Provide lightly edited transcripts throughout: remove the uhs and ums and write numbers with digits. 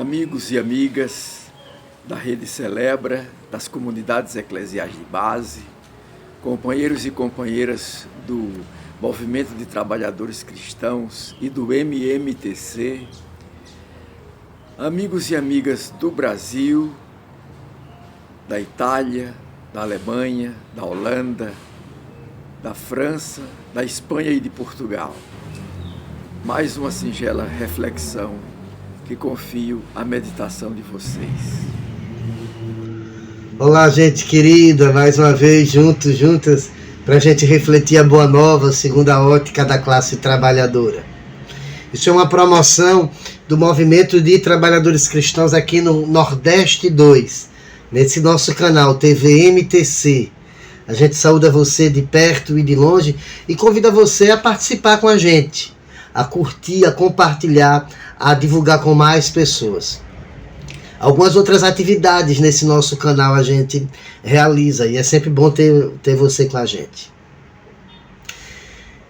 Amigos e amigas da Rede Celebra, das comunidades eclesiais de base, companheiros e companheiras do Movimento de Trabalhadores Cristãos e do MMTC, amigos e amigas do Brasil, da Itália, da Alemanha, da Holanda, da França, da Espanha e de Portugal. Mais uma singela reflexão que confio à meditação de vocês. Olá, gente querida, mais uma vez juntas, para a gente refletir a boa nova segundo a ótica da classe trabalhadora. Isso é uma promoção do Movimento de Trabalhadores Cristãos aqui no Nordeste 2, nesse nosso canal TVMTC. A gente saúda você de perto e de longe e convida você a participar com a gente, a curtir, a compartilhar, a divulgar com mais pessoas. Algumas outras atividades nesse nosso canal a gente realiza e é sempre bom ter você com a gente.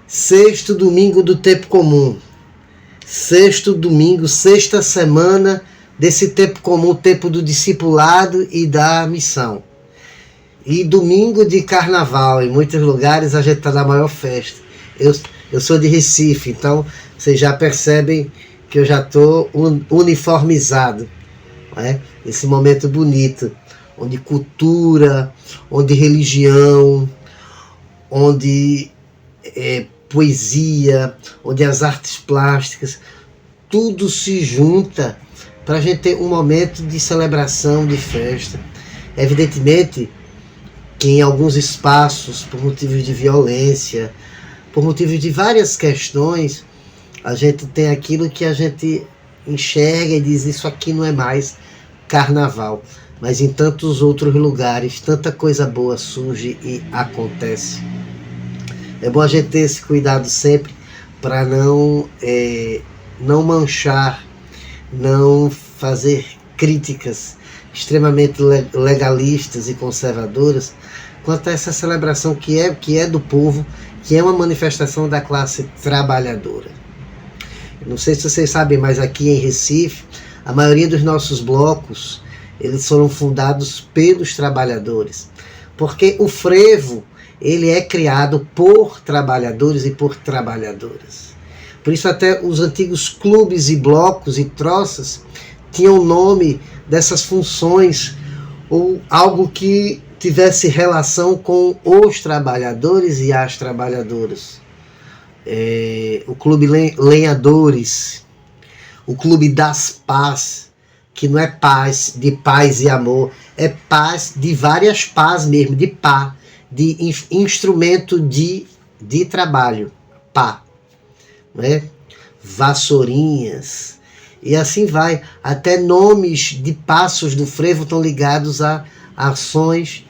Sexto domingo do tempo comum. Sexto domingo, sexta semana desse tempo comum, tempo do discipulado e da missão. E domingo de carnaval, em muitos lugares a gente está na maior festa. Eu sou de Recife, então vocês já percebem que eu já estou uniformizado. Não é? Esse momento bonito, onde cultura, onde religião, onde poesia, onde as artes plásticas, tudo se junta para a gente ter um momento de celebração, de festa. Evidentemente que em alguns espaços, por motivos de violência, por motivos de várias questões, a gente tem aquilo que a gente enxerga e diz, isso aqui não é mais carnaval. Mas em tantos outros lugares, tanta coisa boa surge e acontece. É bom a gente ter esse cuidado sempre para não manchar, não fazer críticas extremamente legalistas e conservadoras quanto a essa celebração que é do povo, que é uma manifestação da classe trabalhadora. Não sei se vocês sabem, mas aqui em Recife, a maioria dos nossos blocos, eles foram fundados pelos trabalhadores. Porque o frevo, ele é criado por trabalhadores e por trabalhadoras. Por isso até os antigos clubes e blocos e troças tinham o nome dessas funções, ou algo que tivesse relação com os trabalhadores e as trabalhadoras. O Clube Lenhadores, o Clube das Paz, que não é paz de paz e amor, é paz de várias pás mesmo, de pá, de instrumento de trabalho, pá, não é? Vassourinhas, e assim vai, até nomes de passos do frevo estão ligados a ações,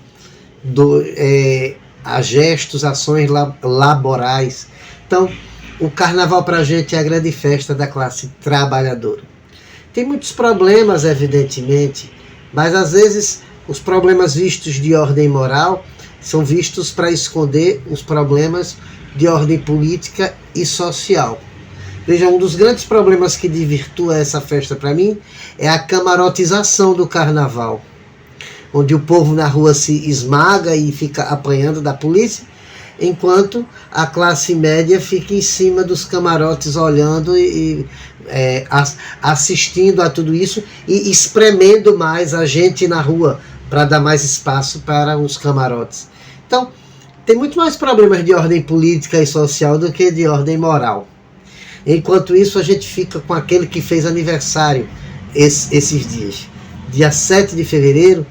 a gestos, ações laborais. Então, o carnaval para a gente é a grande festa da classe trabalhadora. Tem muitos problemas, evidentemente, mas às vezes os problemas vistos de ordem moral são vistos para esconder os problemas de ordem política e social. Veja, um dos grandes problemas que desvirtua essa festa para mim é a camarotização do carnaval, onde o povo na rua se esmaga e fica apanhando da polícia, enquanto a classe média fica em cima dos camarotes olhando e assistindo a tudo isso e espremendo mais a gente na rua para dar mais espaço para os camarotes. Então, tem muito mais problemas de ordem política e social do que de ordem moral. Enquanto isso, a gente fica com aquele que fez aniversário esses dias. Dia 7 de fevereiro,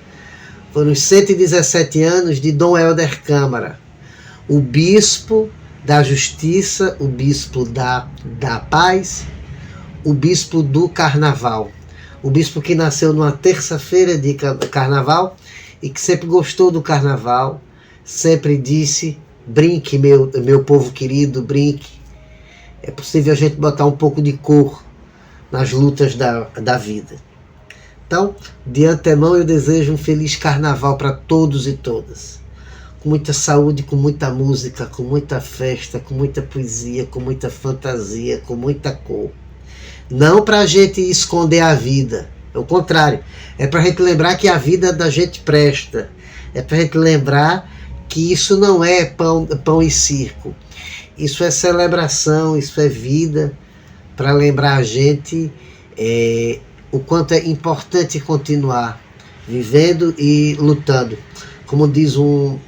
foram os 117 anos de Dom Helder Câmara, o bispo da justiça, o bispo da paz, o bispo do carnaval. O bispo que nasceu numa terça-feira de carnaval e que sempre gostou do carnaval, sempre disse, brinque meu povo querido, brinque. É possível a gente botar um pouco de cor nas lutas da vida. Então, de antemão eu desejo um feliz carnaval para todos e todas. Com muita saúde, com muita música, com muita festa, com muita poesia, com muita fantasia, com muita cor. Não para a gente esconder a vida, É o contrário. É para a gente lembrar que a vida da gente presta. É para a gente lembrar que isso não é pão e circo. Isso é celebração, isso é vida, para lembrar a gente o quanto é importante continuar vivendo e lutando. Como diz um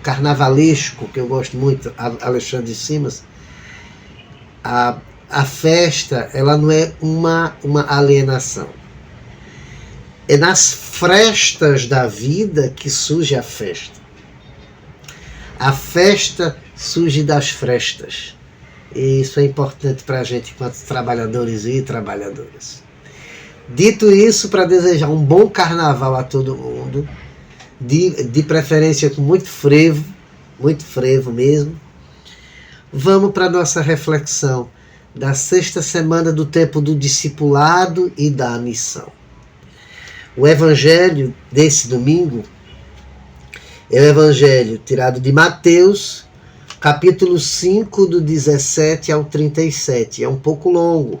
carnavalesco que eu gosto muito, Alexandre Simas, a festa, ela não é uma alienação. É nas frestas da vida que surge a festa. A festa surge das frestas. E isso é importante para a gente, enquanto trabalhadores e trabalhadoras. Dito isso, para desejar um bom carnaval a todo mundo, de preferência com muito frevo mesmo, vamos para a nossa reflexão da 6ª semana do tempo do discipulado e da missão. O evangelho desse domingo é o evangelho tirado de Mateus, capítulo 5, do 17 ao 37. É um pouco longo.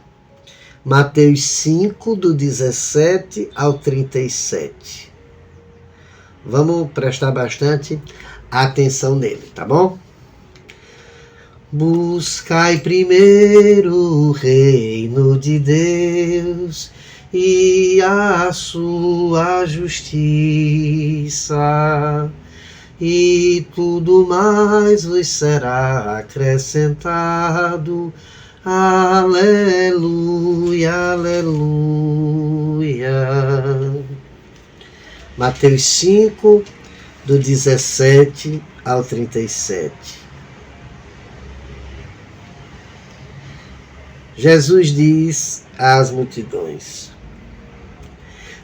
Mateus 5, do 17 ao 37. Vamos prestar bastante atenção nele, tá bom? Buscai primeiro o reino de Deus e a sua justiça, e tudo mais vos será acrescentado. Aleluia, aleluia. Mateus 5, do 17 ao 37. Jesus diz às multidões: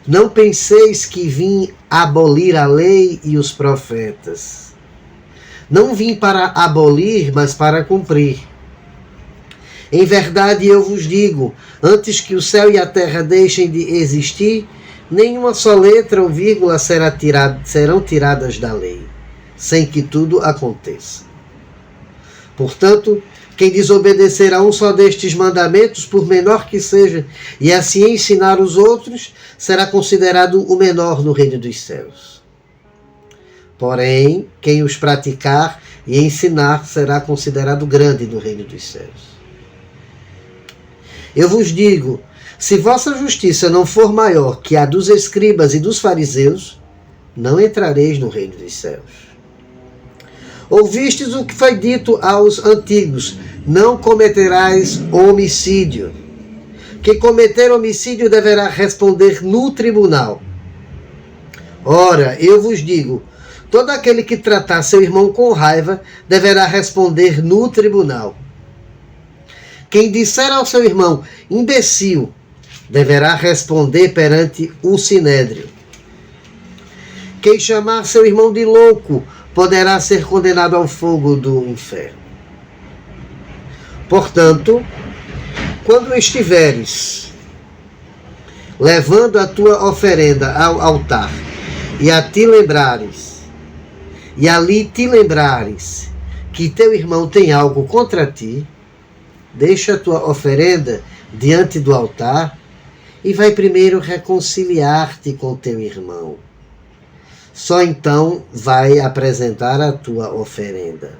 não penseis que vim abolir a lei e os profetas. Não vim para abolir, mas para cumprir. Em verdade eu vos digo, antes que o céu e a terra deixem de existir, nenhuma só letra ou vírgula serão tiradas da lei, sem que tudo aconteça. Portanto, quem desobedecer a um só destes mandamentos, por menor que seja, e assim ensinar os outros, será considerado o menor no reino dos céus. Porém, quem os praticar e ensinar será considerado grande no reino dos céus. Eu vos digo, se vossa justiça não for maior que a dos escribas e dos fariseus, não entrareis no reino dos céus. Ouvistes o que foi dito aos antigos: não cometerás homicídio. Quem cometer homicídio deverá responder no tribunal. Ora, eu vos digo, todo aquele que tratar seu irmão com raiva deverá responder no tribunal. Quem disser ao seu irmão imbecil deverá responder perante o sinédrio. Quem chamar seu irmão de louco poderá ser condenado ao fogo do inferno. Portanto, quando estiveres levando a tua oferenda ao altar e ali te lembrares que teu irmão tem algo contra ti, deixa a tua oferenda diante do altar e vai primeiro reconciliar-te com teu irmão. Só então vai apresentar a tua oferenda.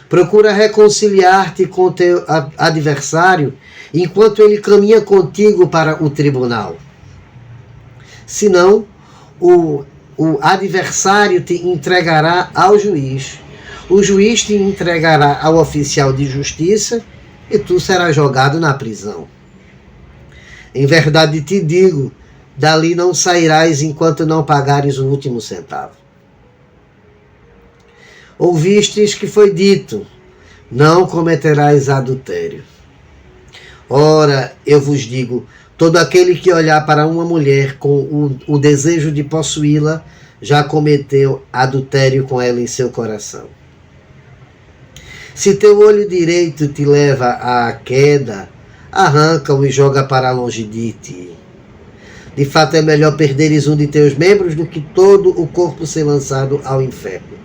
Procura reconciliar-te com teu adversário enquanto ele caminha contigo para o tribunal. Senão, o adversário te entregará ao juiz, o juiz te entregará ao oficial de justiça e tu serás jogado na prisão. Em verdade te digo, dali não sairás enquanto não pagares o último centavo. Ouvistes que foi dito: não cometerás adultério. Ora, eu vos digo, todo aquele que olhar para uma mulher com o desejo de possuí-la, já cometeu adultério com ela em seu coração. Se teu olho direito te leva à queda, arranca-o e joga para longe de ti. De fato, é melhor perderes um de teus membros do que todo o corpo ser lançado ao inferno.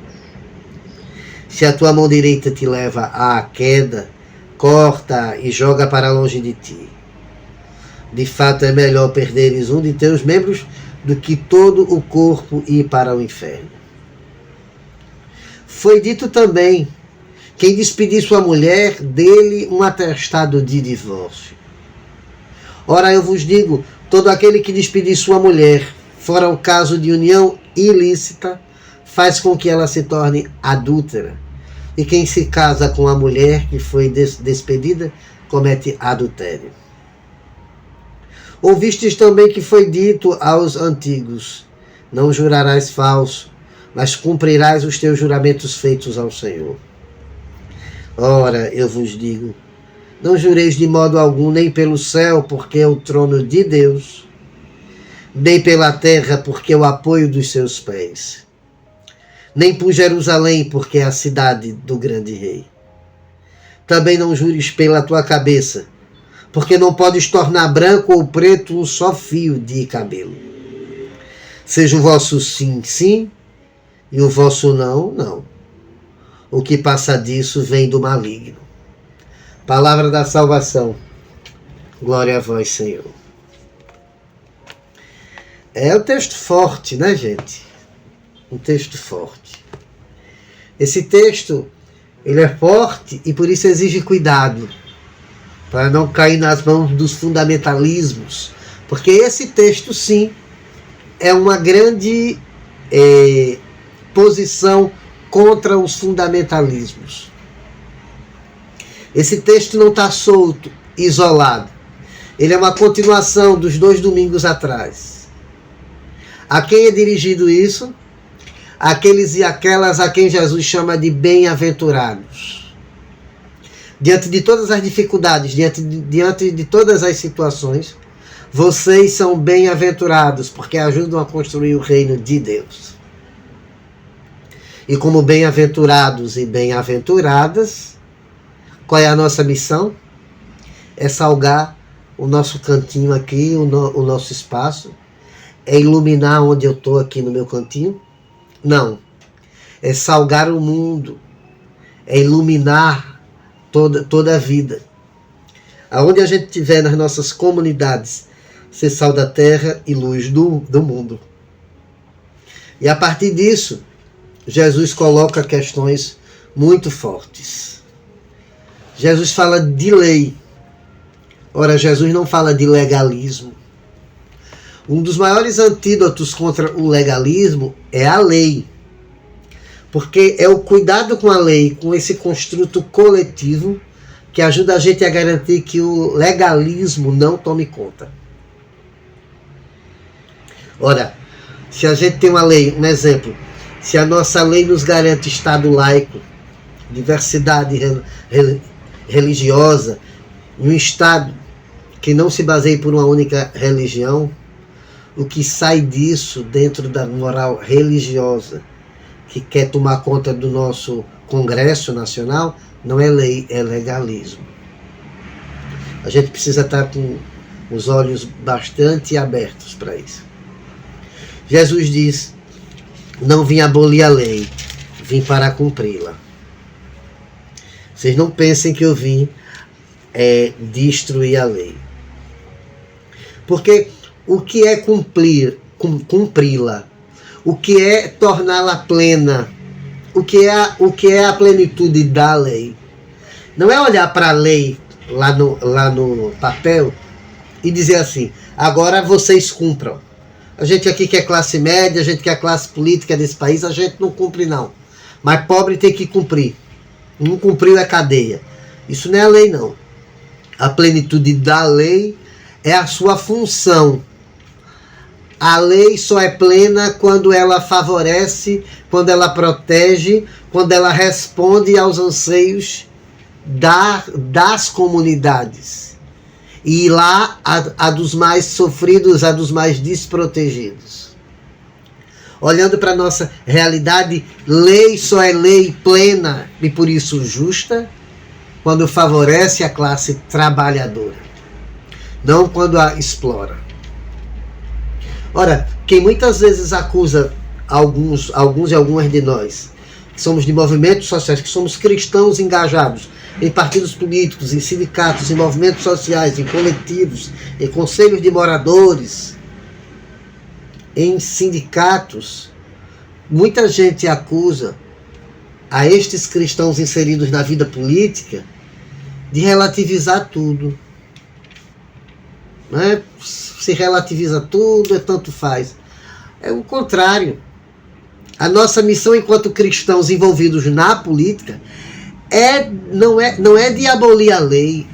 Se a tua mão direita te leva à queda, corta e joga para longe de ti. De fato é melhor perderes um de teus membros do que todo o corpo ir para o inferno. Foi dito também, quem despedir sua mulher, dele um atestado de divórcio. Ora, eu vos digo, todo aquele que despedir sua mulher, fora o caso de união ilícita, faz com que ela se torne adúltera. E quem se casa com a mulher que foi despedida, comete adultério. Ouvistes também que foi dito aos antigos, não jurarás falso, mas cumprirás os teus juramentos feitos ao Senhor. Ora, eu vos digo, não jureis de modo algum, nem pelo céu, porque é o trono de Deus, nem pela terra, porque é o apoio dos seus pés, nem por Jerusalém, porque é a cidade do grande rei. Também não jures pela tua cabeça, porque não podes tornar branco ou preto um só fio de cabelo. Seja o vosso sim, sim, e o vosso não, não. O que passa disso vem do maligno. Palavra da salvação. Glória a vós, Senhor. É um texto forte, né, gente? Um texto forte. Esse texto, ele é forte e por isso exige cuidado, para não cair nas mãos dos fundamentalismos. Porque esse texto, sim, é uma grande posição contra os fundamentalismos. Esse texto não está solto, isolado. Ele é uma continuação dos 2 domingos atrás. A quem é dirigido isso? Aqueles e aquelas a quem Jesus chama de bem-aventurados. Diante de todas as dificuldades, diante de todas as situações, vocês são bem-aventurados, porque ajudam a construir o reino de Deus. E como bem-aventurados e bem-aventuradas, qual é a nossa missão? É salgar o nosso cantinho aqui, o nosso espaço. É iluminar onde eu estou aqui no meu cantinho? Não. É salgar o mundo. É iluminar toda a vida. Aonde a gente estiver nas nossas comunidades, ser sal da terra e luz do mundo. E a partir disso, Jesus coloca questões muito fortes. Jesus fala de lei. Ora, Jesus não fala de legalismo. Um dos maiores antídotos contra o legalismo é a lei. Porque é o cuidado com a lei, com esse construto coletivo, que ajuda a gente a garantir que o legalismo não tome conta. Ora, se a gente tem uma lei, um exemplo, se a nossa lei nos garante Estado laico, diversidade religiosa, e um Estado que não se baseie por uma única religião, o que sai disso dentro da moral religiosa que quer tomar conta do nosso Congresso Nacional não é lei, é legalismo. A gente precisa estar com os olhos bastante abertos para isso. Jesus diz, não vim abolir a lei, vim para cumpri-la. Vocês não pensem que eu vim destruir a lei. Porque o que é cumpri-la? O que é torná-la plena? O que é a plenitude da lei? Não é olhar para a lei lá no papel e dizer assim, agora vocês cumpram. A gente aqui que é classe média, a gente que é a classe política desse país, a gente não cumpre não. Mas pobre tem que cumprir. Não cumpriu é cadeia. Isso não é a lei não. A plenitude da lei é a sua função. A lei só é plena quando ela favorece, quando ela protege, quando ela responde aos anseios das comunidades. E lá a dos mais sofridos, a dos mais desprotegidos. Olhando para a nossa realidade, lei só é lei plena e por isso justa quando favorece a classe trabalhadora, não quando a explora. Ora, quem muitas vezes acusa alguns e algumas de nós que somos de movimentos sociais, que somos cristãos engajados em partidos políticos, em sindicatos, em movimentos sociais, em coletivos, em conselhos de moradores, em sindicatos, muita gente acusa a estes cristãos inseridos na vida política de relativizar tudo. Né? Se relativiza tudo, tanto faz. É o contrário. A nossa missão enquanto cristãos envolvidos na política não é de abolir a lei,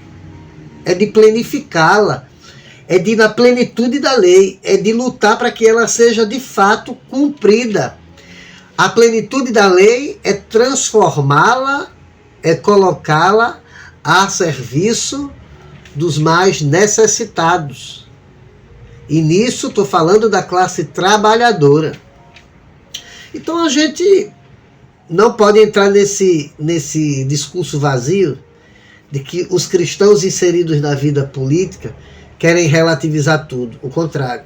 é de planificá-la, é de ir na plenitude da lei, é de lutar para que ela seja de fato cumprida. A plenitude da lei é transformá-la, é colocá-la a serviço dos mais necessitados. E nisso estou falando da classe trabalhadora. Então a gente não pode entrar nesse discurso vazio de que os cristãos inseridos na vida política querem relativizar tudo. O contrário.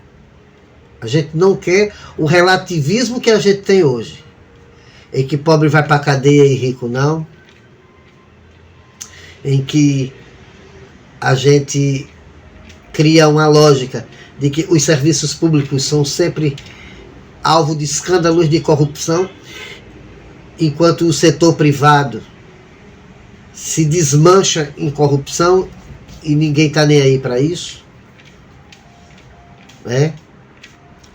A gente não quer o relativismo que a gente tem hoje, em que pobre vai para a cadeia e rico não, em que a gente cria uma lógica de que os serviços públicos são sempre alvo de escândalos de corrupção, enquanto o setor privado se desmancha em corrupção e ninguém está nem aí para isso. Né?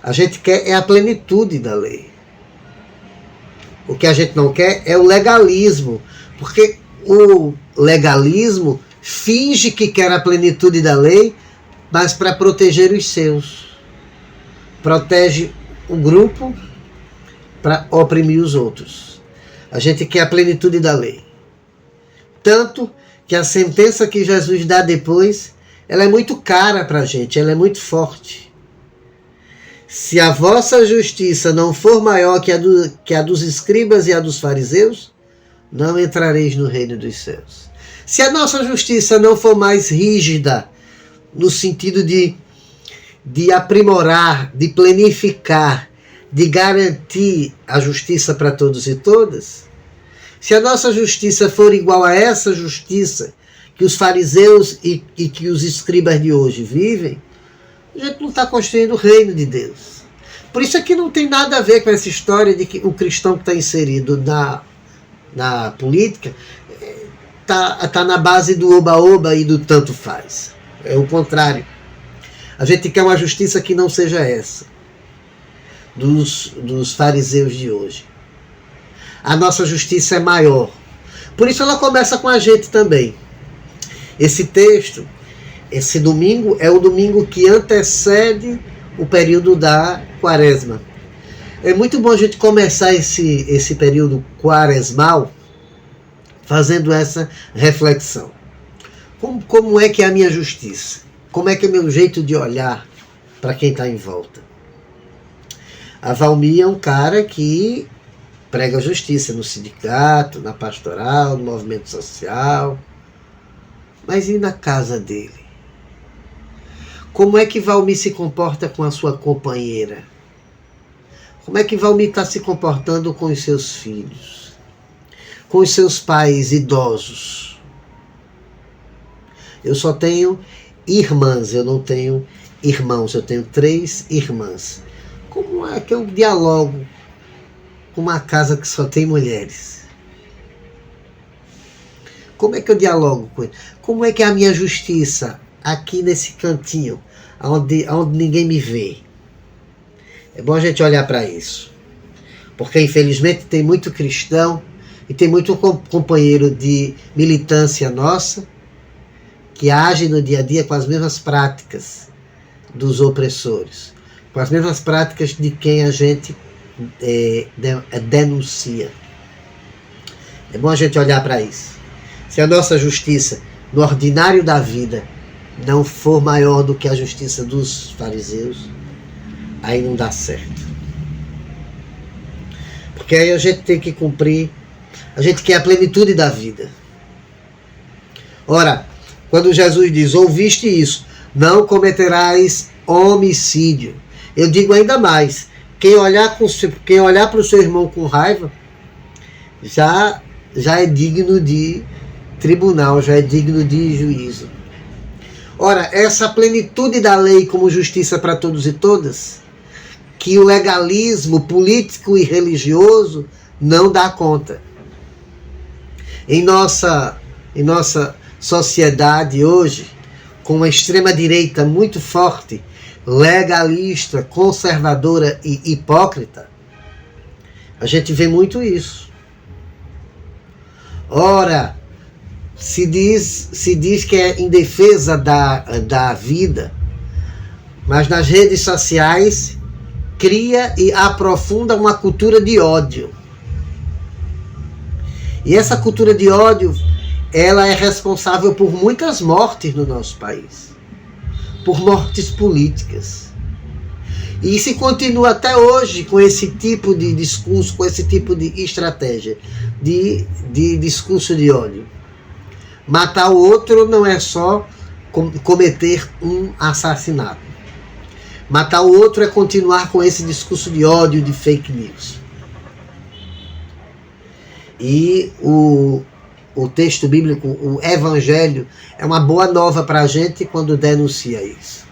A gente quer a plenitude da lei. O que a gente não quer é o legalismo, porque o legalismo finge que quer a plenitude da lei, mas para proteger os seus. Protege o grupo para oprimir os outros. A gente quer a plenitude da lei. Tanto que a sentença que Jesus dá depois, ela é muito cara para a gente, ela é muito forte. Se a vossa justiça não for maior que a dos escribas e a dos fariseus, não entrareis no reino dos céus. Se a nossa justiça não for mais rígida, no sentido de aprimorar, de planificar, de garantir a justiça para todos e todas, se a nossa justiça for igual a essa justiça que os fariseus e que os escribas de hoje vivem, a gente não está construindo o reino de Deus. Por isso aqui não tem nada a ver com essa história de que o cristão que está inserido na política está na base do oba-oba e do tanto faz. É o contrário. A gente quer uma justiça que não seja essa, dos fariseus de hoje. A nossa justiça é maior. Por isso ela começa com a gente também. Esse texto, esse domingo, é o domingo que antecede o período da quaresma. É muito bom a gente começar esse período quaresmal fazendo essa reflexão. Como é que é a minha justiça? Como é que é o meu jeito de olhar para quem está em volta? A Valmir é um cara que prega a justiça no sindicato, na pastoral, no movimento social. Mas e na casa dele? Como é que Valmir se comporta com a sua companheira? Como é que Valmir está se comportando com os seus filhos? Com os seus pais idosos? Eu só tenho irmãs, eu não tenho irmãos, eu tenho 3 irmãs. Como é que eu dialogo com uma casa que só tem mulheres? Como é que eu dialogo com ele? Como é que é a minha justiça aqui nesse cantinho, onde ninguém me vê? É bom a gente olhar para isso. Porque infelizmente tem muito cristão e tem muito companheiro de militância nossa que age no dia a dia com as mesmas práticas dos opressores, com as mesmas práticas de quem a gente denuncia. É bom a gente olhar para isso. Se a nossa justiça no ordinário da vida não for maior do que a justiça dos fariseus, aí não dá certo. Porque aí a gente tem que cumprir, a gente quer a plenitude da vida. Ora, quando Jesus diz, ouviste isso, não cometerás homicídio. Eu digo ainda mais, quem olhar para o seu irmão com raiva, já é digno de tribunal, já é digno de juízo. Ora, essa plenitude da lei como justiça para todos e todas, que o legalismo político e religioso não dá conta. Em nossa sociedade hoje, com uma extrema-direita muito forte, legalista, conservadora e hipócrita, a gente vê muito isso. Ora, se diz que é em defesa da vida, mas nas redes sociais cria e aprofunda uma cultura de ódio. E essa cultura de ódio, ela é responsável por muitas mortes no nosso país, por mortes políticas. E se continua até hoje com esse tipo de discurso, com esse tipo de estratégia, de discurso de ódio. Matar o outro não é só cometer um assassinato. Matar o outro é continuar com esse discurso de ódio, de fake news. E o texto bíblico, o Evangelho, é uma boa nova para a gente quando denuncia isso.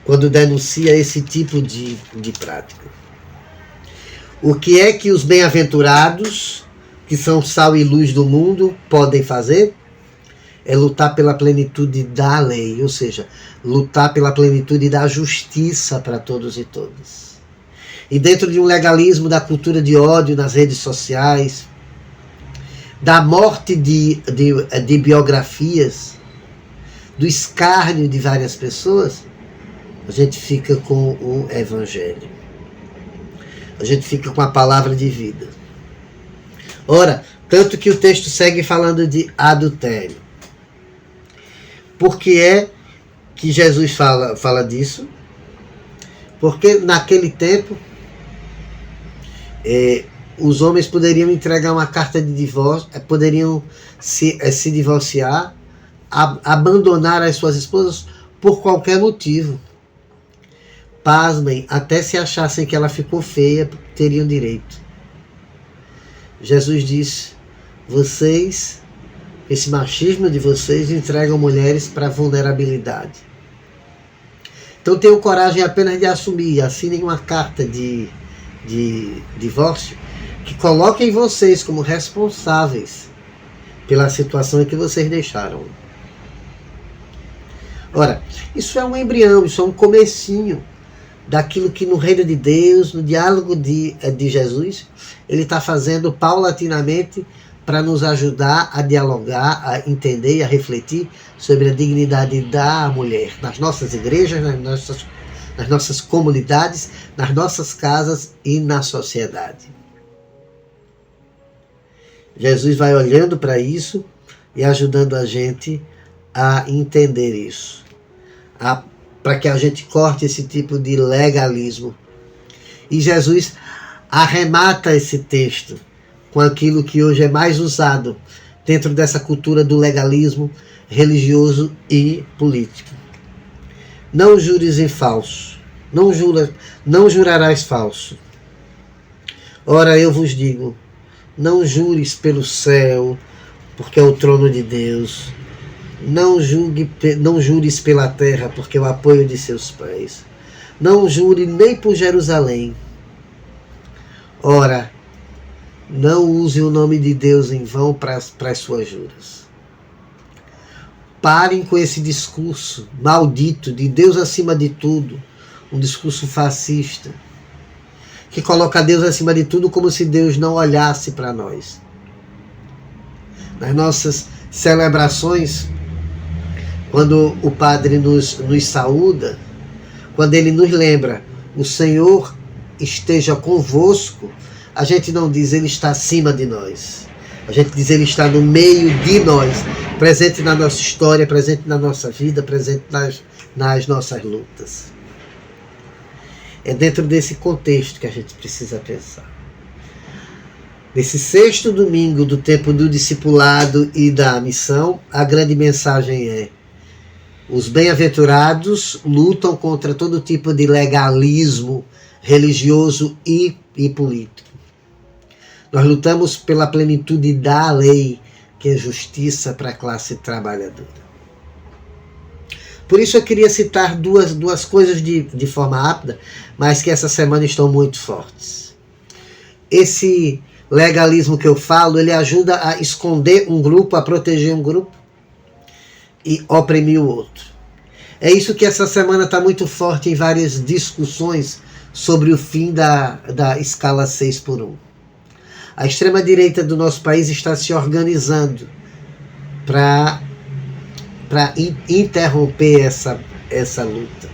Quando denuncia esse tipo de prática. O que é que os bem-aventurados, que são sal e luz do mundo, podem fazer? É lutar pela plenitude da lei, ou seja, lutar pela plenitude da justiça para todos e todas. E dentro de um legalismo da cultura de ódio nas redes sociais, da morte de biografias, do escárnio de várias pessoas, a gente fica com o Evangelho. A gente fica com a palavra de vida. Ora, tanto que o texto segue falando de adultério. Por que é que Jesus fala disso? Porque naquele tempo os homens poderiam entregar uma carta de divórcio, poderiam se divorciar, abandonar as suas esposas por qualquer motivo. Pasmem, até se achassem que ela ficou feia, teriam direito. Jesus disse, vocês, esse machismo de vocês, entregam mulheres para vulnerabilidade. Então tenham coragem apenas de assumir, assinem uma carta de divórcio, que coloquem vocês como responsáveis pela situação em que vocês deixaram. Ora, isso é um embrião, isso é um comecinho daquilo que no reino de Deus, no diálogo de Jesus, ele está fazendo paulatinamente para nos ajudar a dialogar, a entender e a refletir sobre a dignidade da mulher nas nossas igrejas, nas nossas comunidades, nas nossas casas e na sociedade. Jesus vai olhando para isso e ajudando a gente a entender isso, para que a gente corte esse tipo de legalismo. E Jesus arremata esse texto com aquilo que hoje é mais usado dentro dessa cultura do legalismo religioso e político. Não jures em falso, não jurarás falso. Ora, eu vos digo, não jures pelo céu, porque é o trono de Deus. Não jures pela terra, porque é o apoio de seus pés. Não jure nem por Jerusalém. Ora, não use o nome de Deus em vão para as suas juras. Parem com esse discurso maldito de Deus acima de tudo, um discurso fascista, que coloca Deus acima de tudo como se Deus não olhasse para nós. Nas nossas celebrações, quando o padre nos saúda, quando ele nos lembra, o Senhor esteja convosco, a gente não diz ele está acima de nós. A gente diz ele está no meio de nós, presente na nossa história, presente na nossa vida, presente nas nossas lutas. É dentro desse contexto que a gente precisa pensar. Nesse 6º domingo do tempo do discipulado e da missão, a grande mensagem é: os bem-aventurados lutam contra todo tipo de legalismo religioso e político. Nós lutamos pela plenitude da lei, que é justiça para a classe trabalhadora. Por isso eu queria citar duas coisas de forma rápida, mas que essa semana estão muito fortes. Esse legalismo que eu falo, ele ajuda a esconder um grupo, a proteger um grupo e oprimir o outro. É isso que essa semana está muito forte em várias discussões sobre o fim da escala 6x1. A extrema-direita do nosso país está se organizando para interromper essa luta.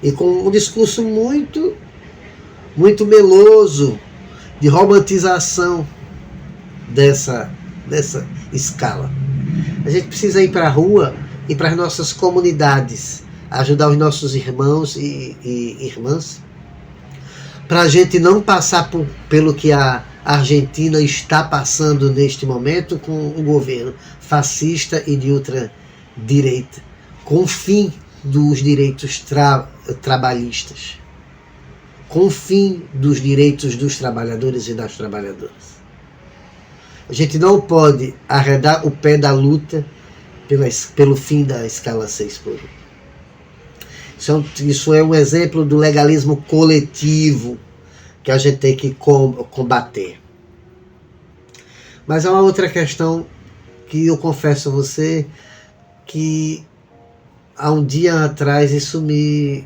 E com um discurso muito meloso de romantização dessa escala. A gente precisa ir para a rua e para as nossas comunidades, ajudar os nossos irmãos e irmãs, para a gente não passar pelo que a Argentina está passando neste momento com um governo fascista e de ultradireita, com o fim dos direitos trabalhistas, com o fim dos direitos dos trabalhadores e das trabalhadoras. A gente não pode arredar o pé da luta pelo fim da escala 6x1. Isso é um exemplo do legalismo coletivo que a gente tem que combater. Mas há uma outra questão que eu confesso a você que há um dia atrás isso me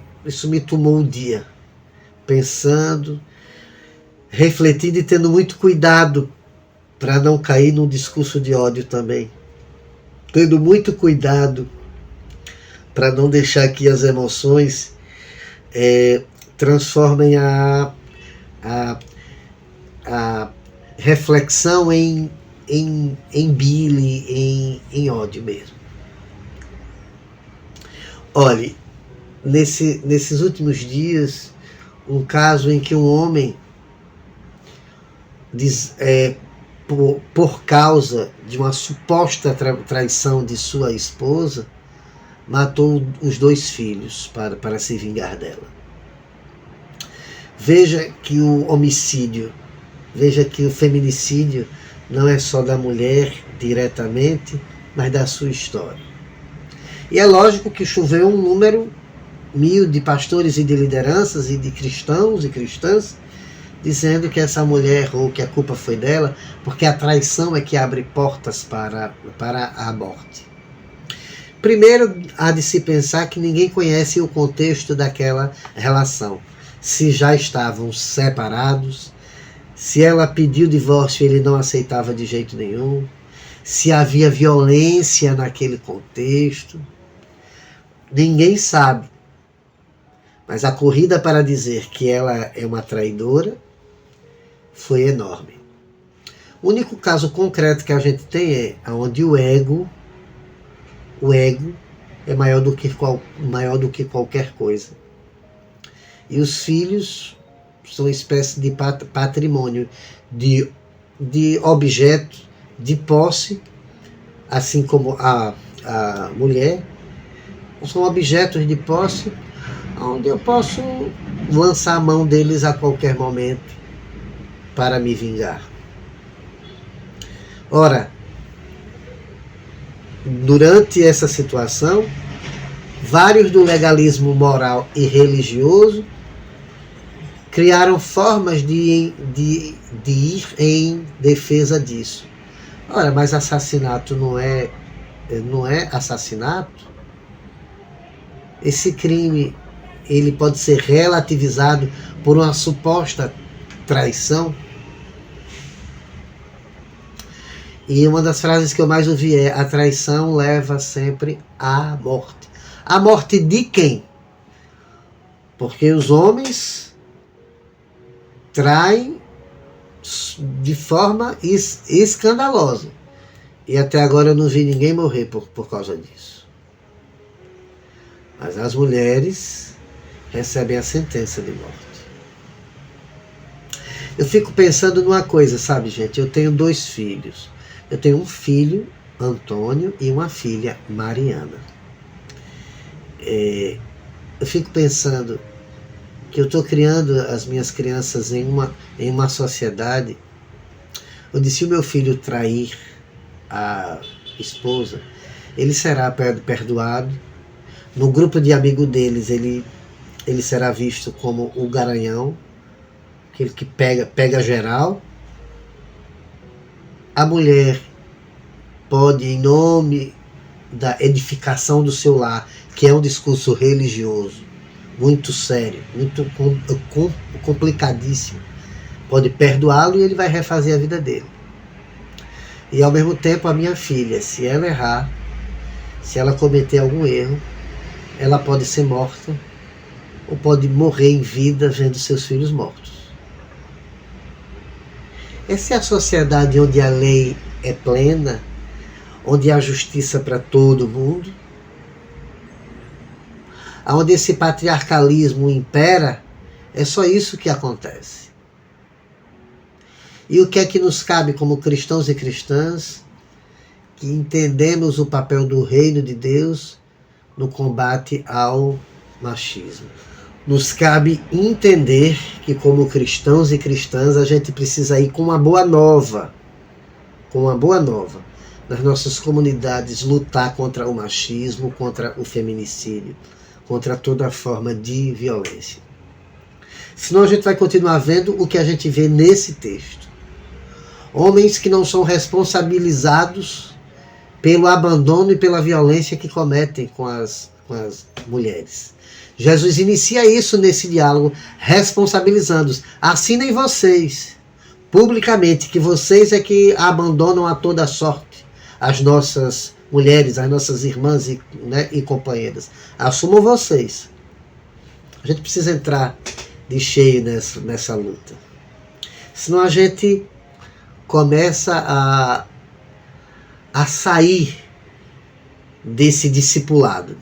tomou um dia, pensando, refletindo e tendo muito cuidado para não cair num discurso de ódio também. Tendo muito cuidado para não deixar que as emoções transformem a reflexão em bile, em ódio mesmo. Olhe, nesses últimos dias, um caso em que um homem, por causa de uma suposta traição de sua esposa, matou os 2 filhos para se vingar dela. Veja que o homicídio, veja que o feminicídio não é só da mulher diretamente, mas da sua história. E é lógico que choveu um número 1000 de pastores e de lideranças e de cristãos e cristãs dizendo que essa mulher errou, que a culpa foi dela, porque a traição é que abre portas para a morte. Primeiro, há de se pensar que ninguém conhece o contexto daquela relação. Se já estavam separados, se ela pediu divórcio e ele não aceitava de jeito nenhum, se havia violência naquele contexto. Ninguém sabe. Mas a corrida para dizer que ela é uma traidora foi enorme. O único caso concreto que a gente tem é onde o ego é maior do que qualquer coisa. E os filhos são uma espécie de patrimônio, de objeto, de posse, assim como a mulher, são objetos de posse onde eu posso lançar a mão deles a qualquer momento para me vingar. Ora, durante essa situação, vários do legalismo moral e religioso criaram formas de ir em defesa disso. Ora, mas assassinato não é assassinato? Esse crime, ele pode ser relativizado por uma suposta traição? E uma das frases que eu mais ouvi é: a traição leva sempre à morte. A morte de quem? Porque os homens traem de forma escandalosa. E até agora eu não vi ninguém morrer por causa disso. Mas as mulheres recebem a sentença de morte. Eu fico pensando numa coisa, sabe, gente? Eu tenho 2 filhos. Eu tenho um filho, Antônio, e uma filha, Mariana. Eu fico pensando, que eu estou criando as minhas crianças em uma sociedade onde, se o meu filho trair a esposa, ele será perdoado. No grupo de amigos deles, ele será visto como o garanhão, aquele que pega geral. A mulher pode, em nome da edificação do seu lar, que é um discurso religioso muito sério, muito complicadíssimo, pode perdoá-lo e ele vai refazer a vida dele. E ao mesmo tempo, a minha filha, se ela errar, se ela cometer algum erro, ela pode ser morta ou pode morrer em vida vendo seus filhos mortos. Essa é a sociedade onde a lei é plena, onde há justiça para todo mundo, onde esse patriarcalismo impera. É só isso que acontece. E o que é que nos cabe como cristãos e cristãs, que entendemos o papel do reino de Deus no combate ao machismo? Nos cabe entender que, como cristãos e cristãs, a gente precisa ir com uma boa nova, nas nossas comunidades, lutar contra o machismo, contra o feminicídio, contra toda forma de violência. Senão a gente vai continuar vendo o que a gente vê nesse texto. Homens que não são responsabilizados pelo abandono e pela violência que cometem com as mulheres. Jesus inicia isso nesse diálogo, responsabilizando-os. Assinem vocês, publicamente, que vocês é que abandonam a toda sorte as nossas mulheres, as nossas irmãs e companheiras. Assumam vocês. A gente precisa entrar de cheio nessa luta. Senão a gente começa a sair desse discipulado.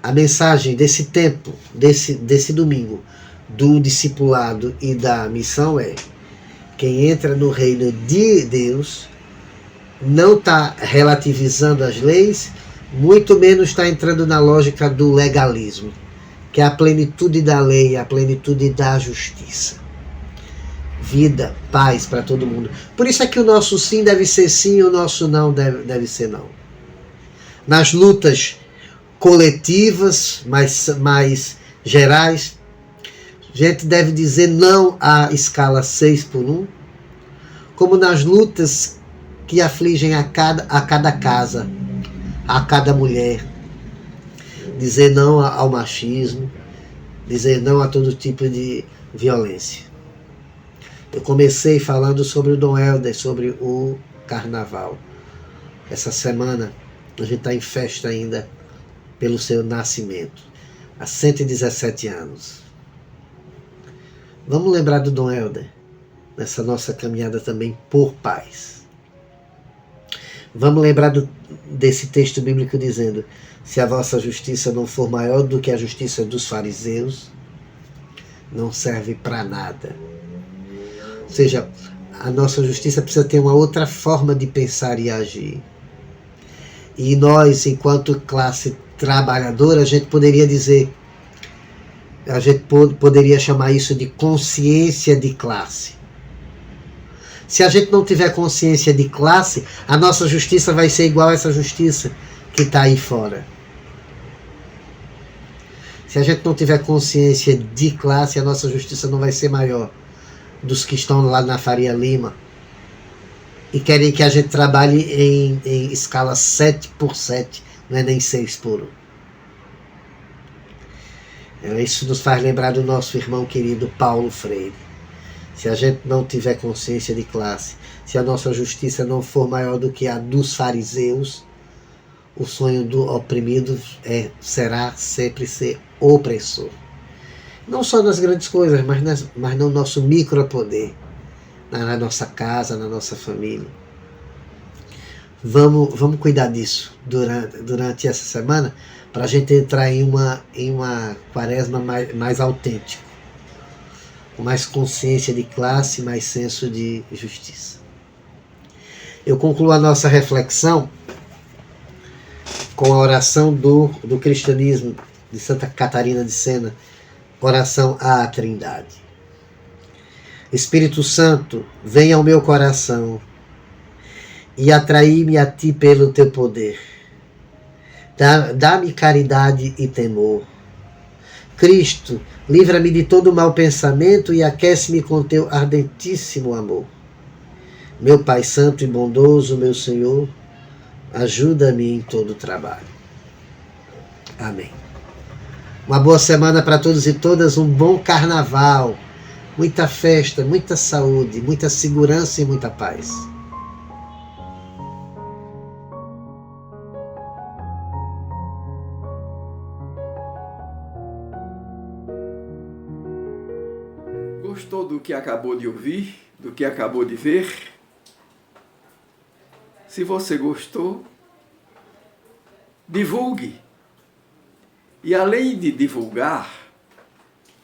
A mensagem desse tempo, desse domingo, do discipulado e da missão é: quem entra no reino de Deus não está relativizando as leis, muito menos está entrando na lógica do legalismo, que é a plenitude da lei, a plenitude da justiça. Vida, paz para todo mundo. Por isso é que o nosso sim deve ser sim e o nosso não deve ser não. Nas lutas coletivas, mais gerais, a gente deve dizer não à escala 6:1, como nas lutas que afligem a cada casa, a cada mulher. Dizer não ao machismo, dizer não a todo tipo de violência. Eu comecei falando sobre o Dom Helder, sobre o carnaval. Essa semana a gente está em festa ainda pelo seu nascimento, há 117 anos. Vamos lembrar do Dom Helder nessa nossa caminhada também por paz. Vamos lembrar desse texto bíblico dizendo: se a vossa justiça não for maior do que a justiça dos fariseus, não serve para nada. Ou seja, a nossa justiça precisa ter uma outra forma de pensar e agir. E nós, enquanto classe trabalhadora, a gente poderia dizer, a gente poderia chamar isso de consciência de classe. Se a gente não tiver consciência de classe, a nossa justiça vai ser igual a essa justiça que está aí fora. Se a gente não tiver consciência de classe, a nossa justiça não vai ser maior dos que estão lá na Faria Lima e querem que a gente trabalhe em escala 7x7, não é nem 6x1. Isso nos faz lembrar do nosso irmão querido Paulo Freire. Se a gente não tiver consciência de classe, se a nossa justiça não for maior do que a dos fariseus, o sonho do oprimido será sempre ser opressor. Não só nas grandes coisas, mas no nosso micropoder, na nossa casa, na nossa família. Vamos cuidar disso durante essa semana, para a gente entrar em uma quaresma mais autêntica, com mais consciência de classe, mais senso de justiça. Eu concluo a nossa reflexão com a oração do cristianismo de Santa Catarina de Sena, Oração à Trindade. Espírito Santo, venha ao meu coração e atraí-me a ti pelo teu poder. Dá-me caridade e temor. Cristo, livra-me de todo mau pensamento e aquece-me com teu ardentíssimo amor. Meu Pai Santo e bondoso, meu Senhor, ajuda-me em todo o trabalho. Amém. Uma boa semana para todos e todas, um bom carnaval, muita festa, muita saúde, muita segurança e muita paz. Gostou do que acabou de ouvir, do que acabou de ver? Se você gostou, divulgue. E além de divulgar,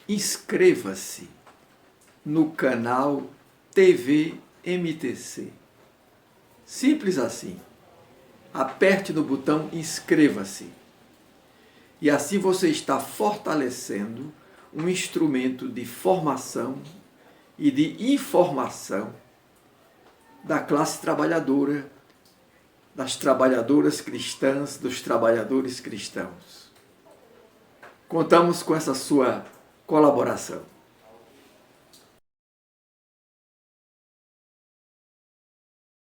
inscreva-se no canal TV MTC. Simples assim. Aperte no botão inscreva-se. E assim você está fortalecendo um instrumento de formação e de informação da classe trabalhadora, das trabalhadoras cristãs, dos trabalhadores cristãos. Contamos com essa sua colaboração.